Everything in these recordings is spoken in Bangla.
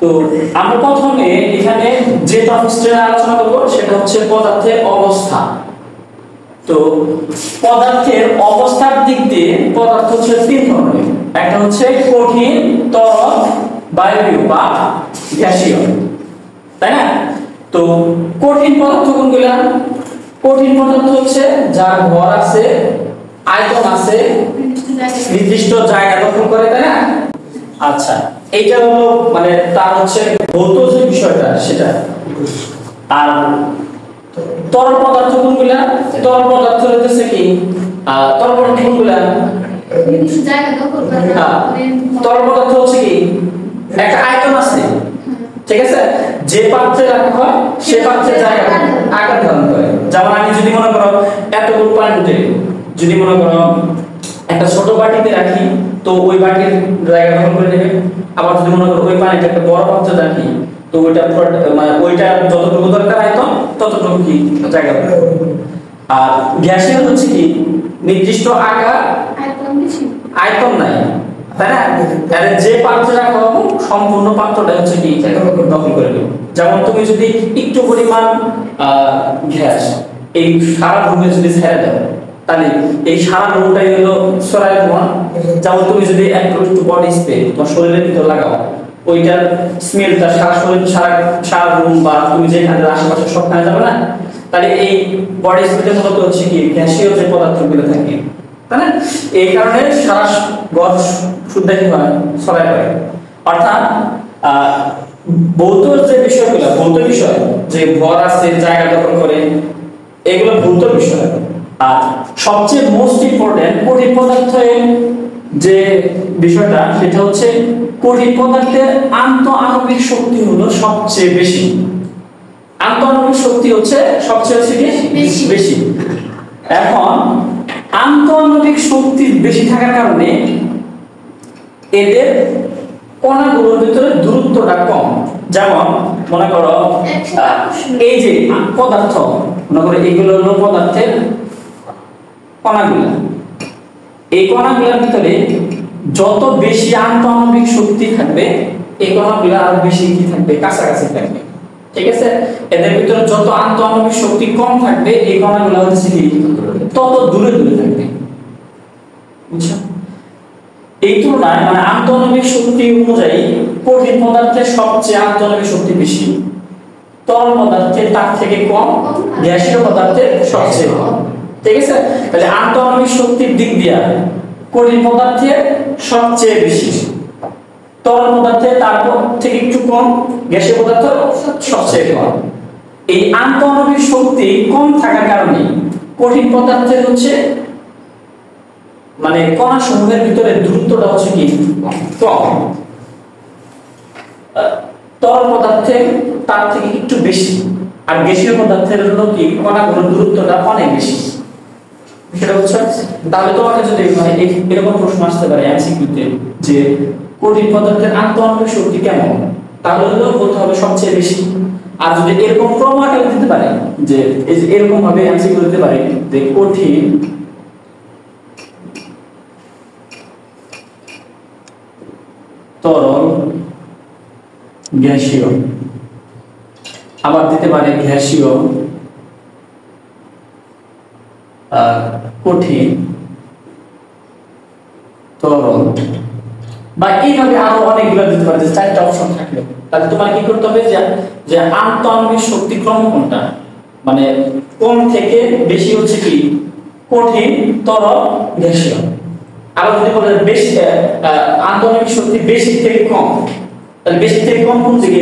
তো আমরা প্রথমে এখানে যে টপিকটা আলোচনা করব সেটা হচ্ছে পদার্থের অবস্থা। তো পদার্থের অবস্থার দিক দিয়ে পদার্থ হচ্ছে তিন ধরনের, একটা হচ্ছে কঠিন, তরল, বায়বীয় বা গ্যাসীয়, তাই না? তো কঠিন পদার্থ কোনগুলো? কঠিন পদার্থ হচ্ছে যার ভর আছে, আয়তন আছে, নির্দিষ্ট জায়গা দখল করে, তাই না? আচ্ছা, এইটা হলো মানে তার হচ্ছে ভৌত যে বিষয়টা সেটা। আর তরল পদার্থ কোনগুলা? তরল পদার্থ হচ্ছে কি তরল পদার্থ কোনগুলা? তরল পদার্থ হচ্ছে কি একটা আয়তন আছে, ঠিক আছে, যে পাত্রে রাখা হয় সে পাত্রের জায়গা আকার ধারণ করে। যেমন আমি যদি মনে করো এতটুকু পানিতে যদি মনে করো একটা ছোট বাটিতে রাখি তো ওই বাটির জায়গা দখল করে নেবে। আবার যদি মনে করো ওই পানিটা একটা বড় পাত্রে রাখি তো ওইটা মানে ওইটা যতটুকু দরকার আয়তন ততটুকু কি জায়গা পাবে। আর গ্যাসীয় হচ্ছে কি নির্দিষ্ট আকার আয়তন নাই, তাই না? তাহলে যে পাত্রে রাখা হবে সম্পূর্ণ পাত্রটা হচ্ছে কি দখল করে নেবে। যেমন তুমি যদি একটু পরিমাণ গ্যাস এই সারা রুমে যদি ছেড়ে দাও তাহলে এই সারা রুমটাই হলো সরাই তোমার। যেমন তুমি যদি একটু বডি স্প্রে তোমার শরীরের ভিতর লাগাও ওইটার স্মেলটা সারা শরীর সারা রুম বা তুমি যেখানে আশেপাশে সবখানে যাবে না, তাহলে এই বডি স্প্রেতে মূলত হচ্ছে কি গ্যাসীয় যে পদার্থগুলো থাকে, তাই না? এই কারণে সারা গজ শুদ্ধ কি হয় ছড়ায় পড়ে। অর্থাৎ ভৌত যে বিষয়গুলো, ভৌত বিষয় যে ভর আছে, জায়গা দখল করে, এগুলো ভৌত বিষয়। আর সবচেয়ে মোস্ট ইম্পর্টেন্ট কঠিন পদার্থের যে বিষয়টা সেটা হচ্ছে কঠিন পদার্থের আন্তঃআণবিক শক্তি হলো সবচেয়ে বেশি। আন্তঃআণবিক শক্তি হচ্ছে সবচেয়ে বেশি। এখন আন্তঃআণবিক শক্তি বেশি থাকার কারণে এদের কণাগুলোর ভিতরে দূরত্বটা কম। যেমন মনে করো এই যে পদার্থ, মনে করো এগুলো হলো পদার্থের কণাগুলো। এই কণাগুলোর ভিতরে যত বেশি আন্তঃআণবিক শক্তি থাকবে এই কণাগুলো আরো বেশি কি থাকবে, কাছাকাছি থাকবে, ঠিক আছে? এদের ভিতরে যত আন্তঃআণবিক শক্তি কম থাকবে এই কণাগুলো হচ্ছে কি তত দূরে দূরে থাকবে, বুঝছো? এই তুলনায় মানে আন্তঃআণবিক শক্তি অনুযায়ী কঠিন পদার্থের সবচেয়ে আন্তঃআণবিক শক্তি বেশি, তরল পদার্থের তার থেকে কম, গ্যাসীয় পদার্থের সবচেয়ে কম, ঠিক আছে? তাহলে আন্তঃআণবিক শক্তির দিক দিয়ে কঠিন পদার্থের সবচেয়ে বেশি, তরল পদার্থের তারপর থেকে একটু কম, গ্যাসীয় পদার্থ সবচেয়ে কম। এই আন্তঃআণবিক শক্তি কম থাকার কারণে কঠিন পদার্থের হচ্ছে মানে কণা সমূহের ভিতরে দূরত্বটা হচ্ছে কি কম, তরল পদার্থের তার থেকে একটু বেশি, আর গ্যাসীয় পদার্থের হলো কি কণাগুলোর দূরত্বটা অনেক বেশি। সেটা হচ্ছে তাহলে তোমাকে যদি এরকম প্রশ্ন আসতে পারে এমসিকিউতে যে কঠিন পদার্থের আন্তঃআণবিক শক্তি কেমন, তাহলে বলতে হবে সবচেয়ে বেশি। আর যদি এরকম ক্রম আকারে দিতে পারে যে এই যে এরকম ভাবে এমসিকিউ দিতে পারে যে কঠিন তরল গ্যাসীয়, আবার দিতে পারে গ্যাসীয় কঠিন তরল, বা এইভাবে আরো অনেকগুলো দিতে পারে, চারটা অপশন থাকলে। তাহলে তোমার কি করতে হবে যে আন্তঃআণবিক শক্তি ক্রম কোনটা, মানে কম থেকে বেশি হচ্ছে কি কঠিন, তরল, গ্যাসীয়। আর যদি বলে বেশি আন্তঃআণবিক শক্তি বেশি থেকে কম, তাহলে বেশি থেকে কম কোন দিকে?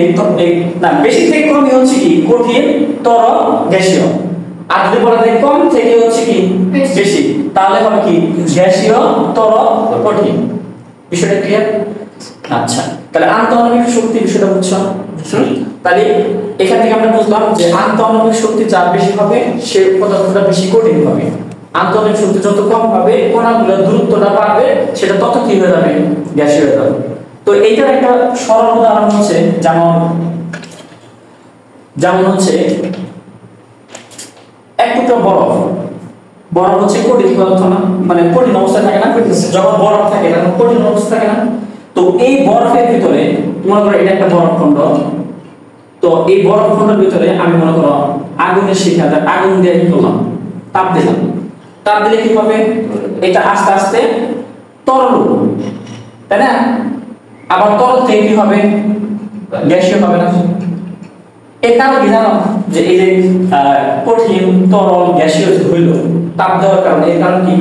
না, বেশি থেকে কমই হচ্ছে কি কঠিন, তরল, গ্যাসীয়। আর যদি বলা যায় কম থেকে হচ্ছে কি বেশি, তাহলে হবে কি গ্যাসীয়, তরল, কঠিন। বিষয়টা ক্লিয়ার? আচ্ছা, তাহলে আন্তঃআণবিক শক্তি বিষয়টা বুঝছো? তাহলে এখান থেকে আমরা বুঝলাম যে আন্তঃআণবিক শক্তি যার বেশি হবে সে পদার্থটা বেশি কঠিন হবে, আন্তঃআণবিক শক্তি যত কম হবে কণাগুলোর দূরত্বটা বাড়বে, সেটা তত কি হয়ে যাবে, গ্যাসীয় হয়ে যাবে। তো এইটার একটা সরল উদাহরণ হচ্ছে যেমন হচ্ছে এক টুকরো বরফ হচ্ছে কঠিন পদার্থ না, মানে কঠিন অবস্থায় থাকে না, যখন বরফ থাকে তখন কঠিন অবস্থা থাকে না। তো এই বরফের ভিতরে মনে করো এটা একটা বরফ খণ্ড, তো এই বরফ খণ্ডের ভিতরে আমি মনে করো আগুনের শিখা আগুন দিয়ে কি করলাম, তাপ দিলাম। তাপ দিলে কি হবে, এটা আস্তে আস্তে তরল, তাই না? আবার তরল থেকে কি হবে, গ্যাসীয় হবে না। এই কারণ কি জানো, যে এই যে কঠিন তরল গ্যাসীয় হইল তাপ দেওয়ার কারণে, এই কারণ কি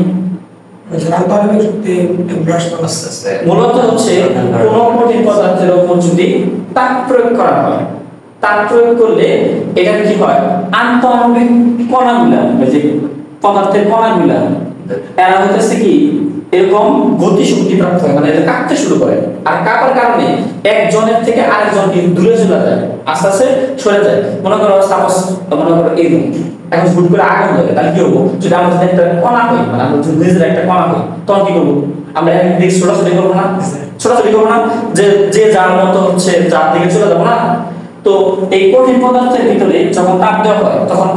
মূলত হচ্ছে কোন কঠিন পদার্থের উপর যদি তাপ প্রয়োগ করা হয়, তাপ প্রয়োগ করলে এটা কি হয়, আন্তঃআণবিক কণাগুলা, যে পদার্থের কণাগুলা এরা হইতেছে কি এরকম গতি শক্তি প্রাপ্ত হয়, মানে এটা কাঁপতে শুরু করে। আর কাঁপার কারণে একজনের থেকে আরেকজন দূরে চলে যায়, আস্তে আস্তে সরে যায়। মনে করো সাপোজ মনে করো এই এখন হুট করে আগুন ধরে, তাহলে কি হবো, যদি আমরা একটা কণা হই, মানে আমরা যদি নিজের একটা কণা হই, তখন কি করবো, আমরা একদিকে ছোটাছুটি করবো না, ছোটাছুটি করবো না, যে যে যার মতো হচ্ছে যার দিকে চলে যাবো না। তো এই কঠিন পদার্থের ভিতরে যখন তাপ দেওয়া হয়, তখন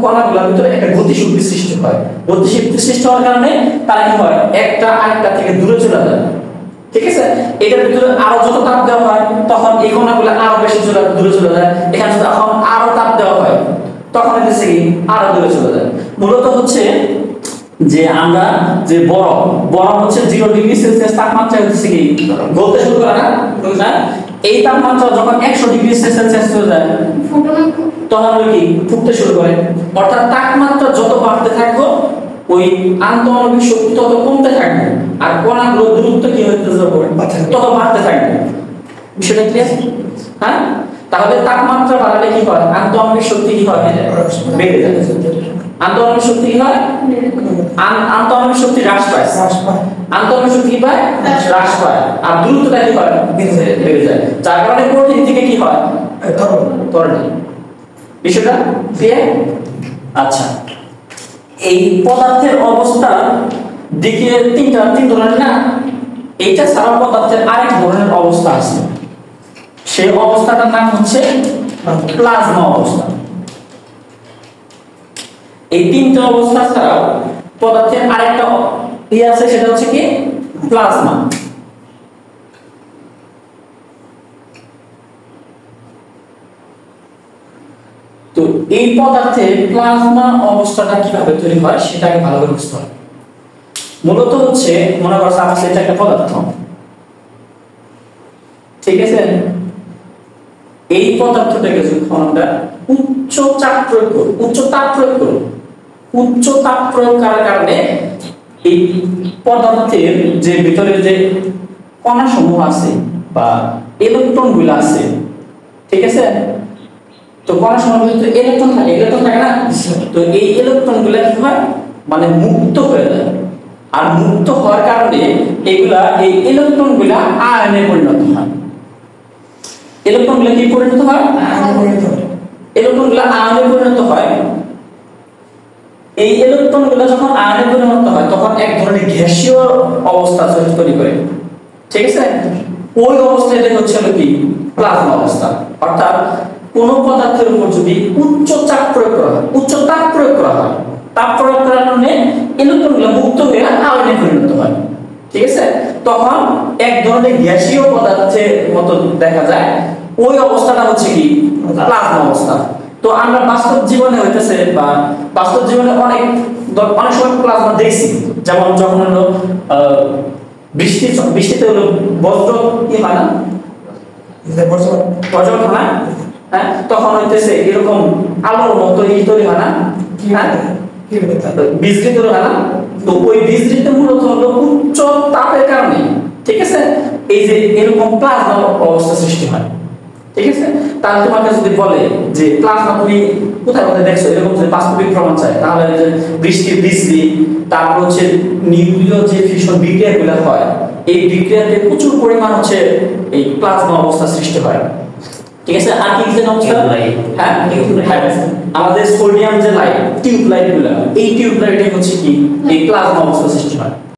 কণাগুলোর ভিতরে একটা গতিশক্তি সৃষ্টি হয়। গতিশক্তি সৃষ্টি হওয়ার কারণে তারা কি হয়, একটা আরেকটা থেকে দূরে চলে যায়। ঠিক আছে, এটার ভিতরে আরো যত তাপ দেওয়া হয়, তখন এই কণাগুলো আরো বেশি দূরে চলে যায়। এখানে যখন আরো তাপ দেওয়া হয়, তখন হচ্ছে কি আরো দূরে চলে যায়। মূলত হচ্ছে যে আমরা যে বরফ হচ্ছে 0 ডিগ্রি সেলসিয়াস তাপমাত্রা হচ্ছে কি গলতে শুরু করে না, এই তাপমাত্রা যখন 100 ডিগ্রি সেলসিয়াস চলে যায়, তখন কি ফুটতে শুরু করে। অর্থাৎ তাপমাত্রা যত বাড়তে থাকবে, ওই আন্তঃআণবিক শক্তি তত কমতে থাকবে, আর কণাগুলোর দূরত্ব কি হতে যাবে, তত বাড়তে থাকবে। বিষয়টা ক্লিয়ার? হ্যাঁ, তাহলে তাপমাত্রা বাড়ালে কি হয়, আন্তঃআণবিক শক্তি কি হয়, বেড়ে যায়। আন্তঃআণবিক শক্তি কি হয়, আন্তঃআণবিক শক্তি হ্রাস পায়, আন্তঃআণবিক শক্তি কি পায়, হ্রাস পায়, আর দ্রুততা কি হয়, বেড়ে যায়। যার কারণে কঠিন থেকে কি হয়, তরল। বিষয়টা ক্লিয়ার? আচ্ছা, এই পদার্থের অবস্থা দিকে তিন ধরনের না, এইটা ছাড়া পদার্থের আরেক ধরনের অবস্থা আছে। সেই অবস্থাটার নাম হচ্ছে প্লাজমা অবস্থা। এই তিনটা অবস্থা ছাড়াও পদার্থের আরেকটা আছে, সেটা হচ্ছে কি প্লাজমা। তো এই পদার্থে প্লাজমা অবস্থাটা কিভাবে তৈরি হয় সেটাকে ভালো করে বুঝতে হবে। মূলত হচ্ছে মনে করো সাপোজ এটা একটা পদার্থ, ঠিক আছে, এই পদার্থটাকে যখন আমরা উচ্চ চাপ প্রয়োগ করব, উচ্চ তাপ প্রয়োগ করব, উচ্চ তাপ প্রয়োগ করার কারণে এই পদার্থের যে ভিতরে যে কণা সমূহ আছে বা ইলেকট্রন গুলো আছে, ঠিক আছে, তো কণা সমূহের ভিতরে ইলেকট্রন থাকে না, তো এই ইলেকট্রন গুলো কি হয়, মানে মুক্ত হয়ে যায়। আর মুক্ত হওয়ার কারণে এগুলা এই ইলেকট্রন গুলা আয়নে পরিণত হয়। ইলেকট্রন গুলো কি পরিণত হয়, ইলেকট্রন গুলো আয়নে পরিণত হয়। এই ইলেকট্রন গুলো যখন আয়নে পরিণত হয়, তখন এক ধরনের গ্যাসীয় অবস্থা তৈরি করে, ঠিক আছে। ওই অবস্থাটা হচ্ছে কি প্লাজমা অবস্থা। অর্থাৎ কোন পদার্থের উপর যদি উচ্চ চাপ প্রয়োগ করা হয়, উচ্চ তাপ প্রয়োগ করা হয়, তাপ প্রয়োগ করার কারণে ইলেকট্রন গুলো মুক্ত হয়ে আয়নে পরিণত হয়, ঠিক আছে, তখন এক ধরনের গ্যাসীয় পদার্থের মতো দেখা যায়। ওই অবস্থাটা হচ্ছে কি প্লাজমা অবস্থা। তো আমরা বাস্তব জীবনে হইতেছে বা বাস্তব জীবনে অনেক সময় প্লাজমা দেখছি, যেমন যখন হলো বৃষ্টিতে হলো বজ্র কি হয় না, বজ্র হয় না, হ্যাঁ, তখন হইতেছে এরকম আলোর মতো তৈরি হয় না, হ্যাঁ, বিজলি তৈরি হয় না। তো ওই বিজলিতে মূলত হলো উচ্চ তাপের কারণে, ঠিক আছে, এই যে এরকম প্লাজমা অবস্থা সৃষ্টি হয়, ঠিক আছে। তাহলে তোমাকে যদি বলে যে প্লাজমা তুমি কোথায় কোথায় দেখছো, এরকম যদি বাস্তবিক প্রমাণ চাই, তাহলে যে বিজলি, তারপর হচ্ছে নিউক্লিয় যে ফিউশন বিক্রিয়াগুলো হয়, এই বিক্রিয়াতে প্রচুর পরিমাণ হচ্ছে এই প্লাজমা অবস্থা সৃষ্টি হয়, ঠিক আছে। আর কি যে অবস্থা, হ্যাঁ, আমাদের সোডিয়াম যে লাইট, টিউব লাইট গুলো, এই টিউব লাইটে হচ্ছে কি এই প্লাজমা অবস্থা সৃষ্টি হয়।